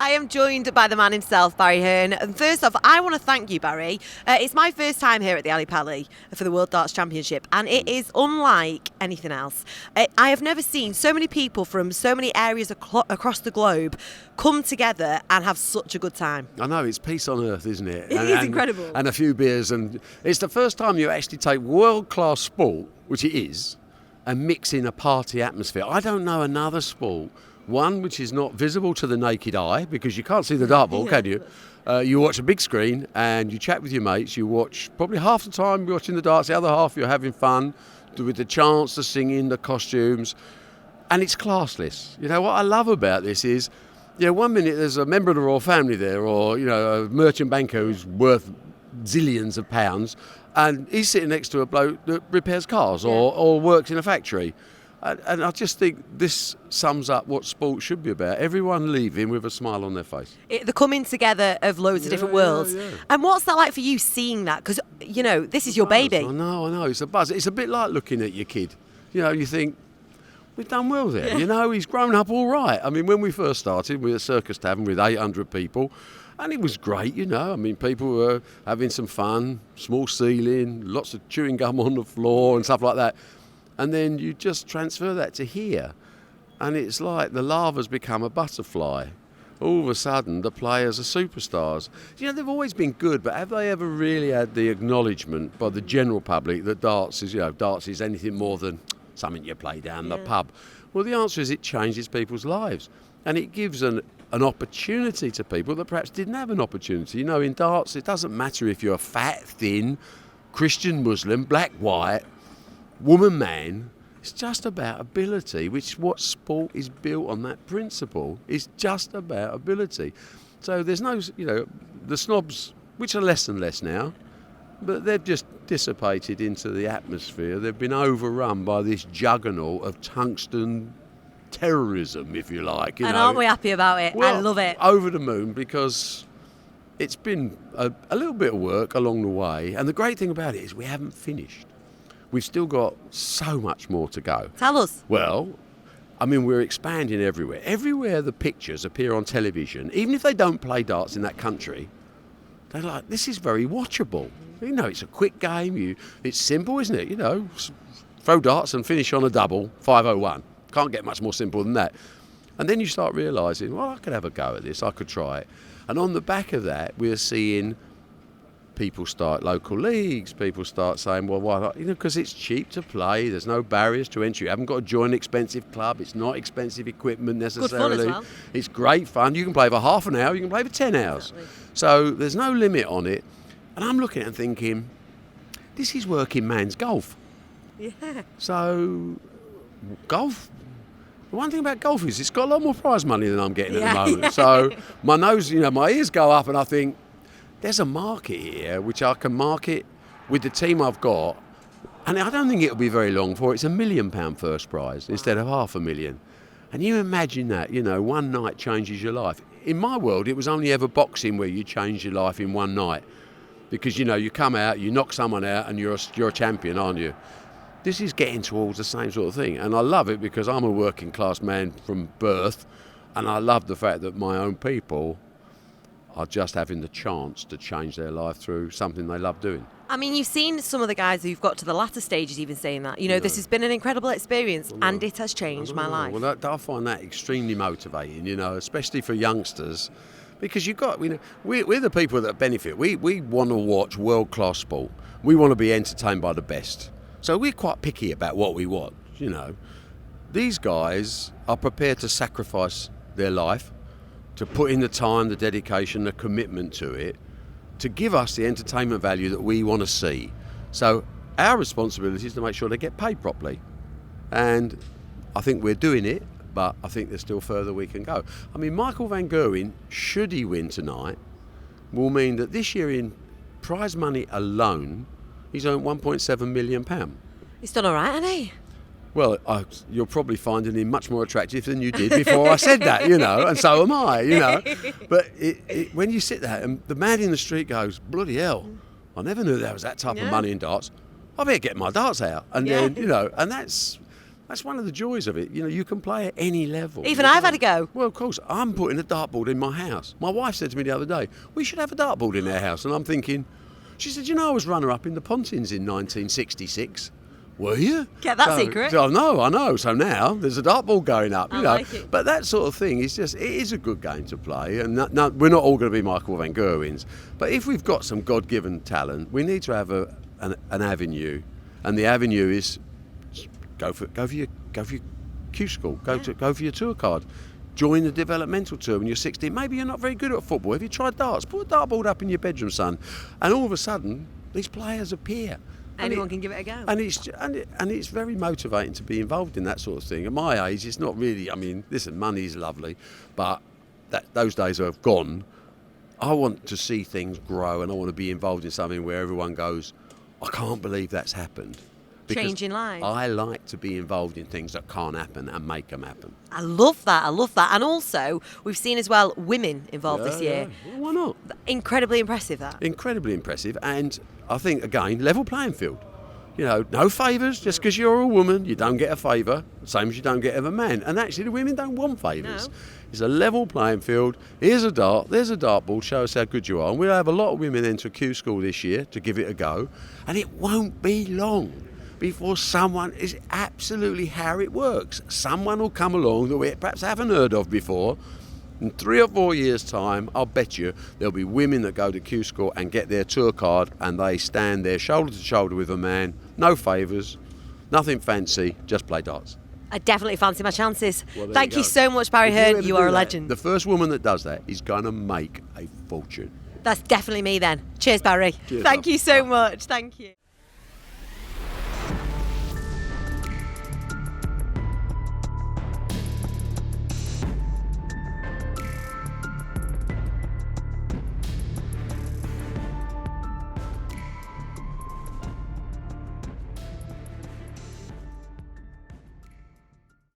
I am joined by the man himself, Barry Hearn. And first off, I want to thank you, Barry. It's my first time here at the Ali Pali for the World Darts Championship, and it is unlike anything else. I have never seen so many people from so many areas across the globe come together and have such a good time. I know, it's peace on earth, isn't it? It is incredible. And a few beers, and it's the first time you actually take world-class sport, which it is, and mix in a party atmosphere. I don't know another sport, one which is not visible to the naked eye, because you can't see the dartball, can you? You watch a big screen and you chat with your mates. You watch probably half the time you're watching the darts, the other half you're having fun with the chants, the singing, the costumes, and it's classless. You know, what I love about this is, you know, 1 minute there's a member of the royal family there, or, you know, a merchant banker who's worth zillions of pounds, and he's sitting next to a bloke that repairs cars or works in a factory. And I just think this sums up what sport should be about. Everyone leaving with a smile on their face. The coming together of loads of different worlds. Yeah. And what's that like for you, seeing that? Because, you know, this is your baby. I know. It's a buzz. It's a bit like looking at your kid. You know, you think, we've done well there. Yeah. You know, he's grown up all right. I mean, when we first started, we were at Circus Tavern with 800 people. And it was great, you know. I mean, people were having some fun, small ceiling, lots of chewing gum on the floor and stuff like that. And then you just transfer that to here, and it's like the larva's become a butterfly. All of a sudden, the players are superstars. You know, they've always been good, but have they ever really had the acknowledgement by the general public that darts is anything more than something you play down the pub? Well, the answer is it changes people's lives, and it gives an opportunity to people that perhaps didn't have an opportunity. You know, in darts, it doesn't matter if you're fat, thin, Christian, Muslim, black, white, woman, man. It's just about ability, which is what sport is built on. That principle is just about ability. So there's no, you know, the snobs, which are less and less now, but they've just dissipated into the atmosphere. They've been overrun by this juggernaut of tungsten terrorism, if you like. And aren't we happy about it? Well, I love it. Over the moon, because it's been a little bit of work along the way. And the great thing about it is we haven't finished. We've still got so much more to go. Tell us. Well, I mean, we're expanding everywhere. Everywhere the pictures appear on television, even if they don't play darts in that country, they're like, this is very watchable. You know, it's a quick game. It's simple, isn't it? You know, throw darts and finish on a double, 501. Can't get much more simple than that. And then you start realising, well, I could have a go at this. I could try it. And on the back of that, we're seeing people start local leagues. People start saying, well, why not? You know, because it's cheap to play. There's no barriers to entry. You haven't got to join an expensive club. It's not expensive equipment necessarily. Good fun as well. It's great fun. You can play for half an hour. You can play for 10 hours. Exactly. So there's no limit on it. And I'm looking at it and thinking, this is working man's golf. Yeah. So golf. The one thing about golf is it's got a lot more prize money than I'm getting at the moment. Yeah. So my nose, you know, my ears go up, and I think, there's a market here which I can market with the team I've got, and I don't think it'll be very long for it's £1 million first prize instead of $500,000. And you imagine that, you know, one night changes your life. In my world, it was only ever boxing where you change your life in one night, because, you know, you come out, you knock someone out, and you're a champion, aren't you? This is getting towards the same sort of thing, and I love it because I'm a working class man from birth, and I love the fact that my own people are just having the chance to change their life through something they love doing. I mean, you've seen some of the guys who've got to the latter stages even saying that. You know, this has been an incredible experience, and it has changed my life. Well, I find that extremely motivating, you know, especially for youngsters, because you've got, you know, we're the people that benefit. We want to watch world-class sport. We want to be entertained by the best. So we're quite picky about what we want, you know. These guys are prepared to sacrifice their life, to put in the time, the dedication, the commitment to it, to give us the entertainment value that we want to see. So our responsibility is to make sure they get paid properly. And I think we're doing it, but I think there's still further we can go. I mean, Michael van Gerwen, should he win tonight, will mean that this year in prize money alone, he's earned £1.7 million. He's done all right, hasn't he? Well, you're probably finding him much more attractive than you did before I said that, you know, and so am I, you know. But when you sit there and the man in the street goes, bloody hell, I never knew there was that type of money in darts. I better get my darts out. And then, you know, and that's That's one of the joys of it. You know, you can play at any level. Even I've had a go. Well, of course, I'm putting a dartboard in my house. My wife said to me the other day, we should have a dartboard in our house. And I'm thinking, she said, you know, I was runner-up in the Pontins in 1966. Were you? Get that secret. So, no, I know. So now there's a dartboard going up, you know. like it. But that sort of thing is just, it is a good game to play. And we're not all going to be Michael Van Gerwens. But if we've got some God-given talent, we need to have an avenue. And the avenue is go for your Q school, go for your tour card. Join the developmental tour when you're 16. Maybe you're not very good at football. Have you tried darts? Put a dartboard up in your bedroom, son. And all of a sudden, these players appear. Anyone can give it a go. And it's very motivating to be involved in that sort of thing. At my age, it's not really, I mean, listen, money's lovely, but those days are gone. I want to see things grow, and I want to be involved in something where everyone goes, I can't believe that's happened. Because Changing lives. I like to be involved in things that can't happen and make them happen. I love that. And also, we've seen as well women involved this year. Yeah. Well, why not? Incredibly impressive, that. Incredibly impressive. And I think, again, level playing field. You know, no favours. Just because you're a woman, you don't get a favour. Same as you don't get of a man. And actually, the women don't want favours. No. It's a level playing field. Here's a dart. There's a dartboard. Show us how good you are. And we'll have a lot of women enter Q School this year to give it a go. And it won't be long before someone is absolutely how it works. Someone will come along that we perhaps haven't heard of before. In 3 or 4 years' time, I'll bet you there'll be women that go to Q School and get their tour card, and they stand there shoulder to shoulder with a man, no favours, nothing fancy, just play darts. I definitely fancy my chances. Well, Thank you so much, Barry Hearn. You are a legend. The first woman that does that is going to make a fortune. That's definitely me then. Cheers, Barry. Cheers, Thank love. you so much. Thank you.